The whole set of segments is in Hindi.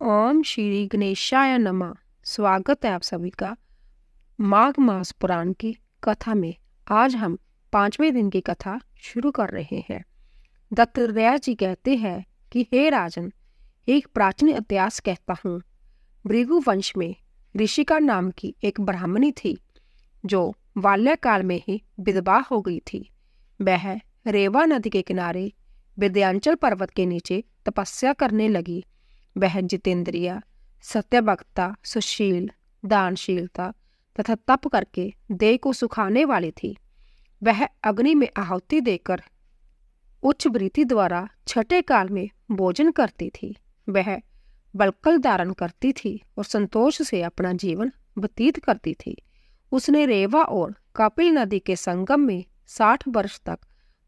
ओम श्री गणेशाय नमः। स्वागत है आप सभी का माघ मास पुराण की कथा में। आज हम 5वें दिन की कथा शुरू कर रहे हैं। दत्तात्रेय जी कहते हैं कि हे राजन, एक प्राचीन इतिहास कहता हूँ। भृगु वंश में ऋषिका नाम की एक ब्राह्मणी थी जो बाल्यकाल में ही विधवा हो गई थी। वह रेवा नदी के किनारे विंध्याचल पर्वत के नीचे तपस्या करने लगी। वह जितेंद्रिय, सत्यवक्ता, सुशील, दानशीलता तथा तप करके देह को सुखाने वाली थी। वह अग्नि में आहुति देकर उच्च वृत्ति द्वारा छठे काल में भोजन करती थी। वह बलकल धारण करती थी और संतोष से अपना जीवन व्यतीत करती थी। उसने रेवा और कपिल नदी के संगम में 60 वर्ष तक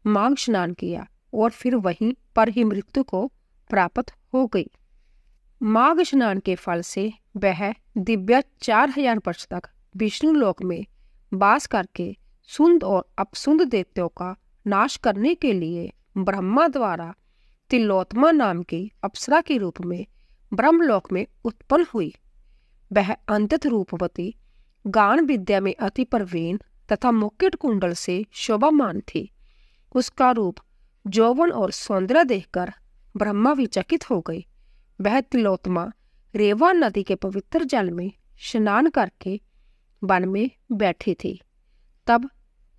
माघ स्नान किया और फिर वहीं पर ही मृत्यु को प्राप्त हो गई। माघ स्नान के फल से वह दिव्य 4000 वर्ष तक विष्णु लोक में वास करके सुंद और अपसुंद दैत्यों का नाश करने के लिए ब्रह्मा द्वारा तिलोत्तमा नाम की अप्सरा के रूप में ब्रह्मलोक में उत्पन्न हुई। वह अंतत रूपवती, गान विद्या में अति प्रवीण तथा मुकुट कुंडल से शोभामान थी। उसका रूप, यौवन और सौंदर्य देखकर ब्रह्मा विचकित हो गए। वह तिलोत्तमा रेवा नदी के पवित्र जल में स्नान करके वन में बैठी थी। तब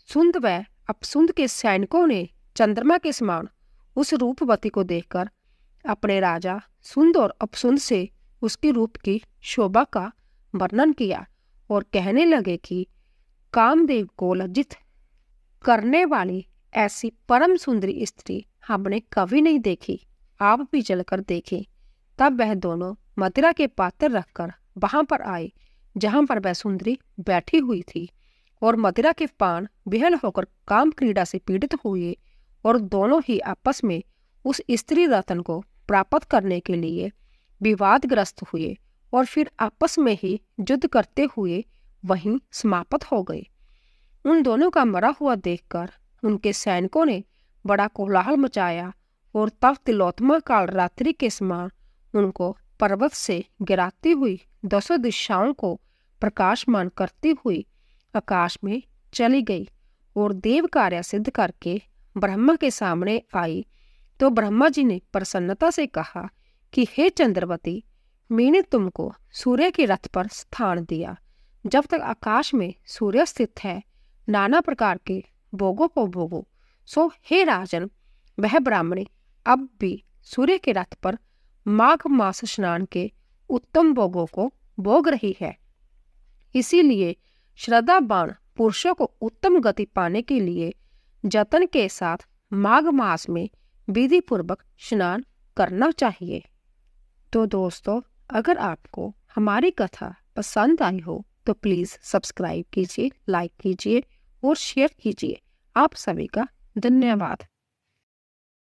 सुंद व अपसुंद के सैनिकों ने चंद्रमा के समान उस रूपवती को देखकर अपने राजा सुंद और अपसुंद से उसके रूप की शोभा का वर्णन किया और कहने लगे कि कामदेव को लज्जित करने वाली ऐसी परम सुंदरी स्त्री हमने कभी नहीं देखी। आप भी चलकर देखें। तब वह दोनों मदिरा के पात्र रखकर वहां पर आए जहां पर वह सुंदरी बैठी हुई थी, और मदिरा के पान विहल होकर काम क्रीड़ा से पीड़ित हुए और दोनों ही आपस में उस स्त्री रत्न को प्राप्त करने के लिए विवादग्रस्त हुए और फिर आपस में ही युद्ध करते हुए वहीं समाप्त हो गए। उन दोनों का मरा हुआ देखकर उनके सैनिकों ने बड़ा कोलाहल मचाया और तब तिलोत्तमा काल रात्रि के समान उनको पर्वत से गिराती हुई 200 दिशाओं को प्रकाशमान करती हुई आकाश में चली गई और देव कार्य सिद्ध करके ब्रह्मा के सामने आई। तो ब्रह्मा जी ने प्रसन्नता से कहा कि हे चंद्रवती, मैंने तुमको सूर्य के रथ पर स्थान दिया। जब तक आकाश में सूर्य स्थित है, नाना प्रकार के भोगों को भोगो। सो हे राजन, वह ब्राह्मणी अब भी सूर्य के रथ पर माघ मास स्नान के उत्तम भोगों को भोग रही है। इसीलिए श्रद्धावान पुरुषों को उत्तम गति पाने के लिए जतन के साथ माघ मास में विधि पूर्वक स्नान करना चाहिए। तो दोस्तों, अगर आपको हमारी कथा पसंद आई हो तो प्लीज़ सब्सक्राइब कीजिए, लाइक कीजिए और शेयर कीजिए। आप सभी का धन्यवाद।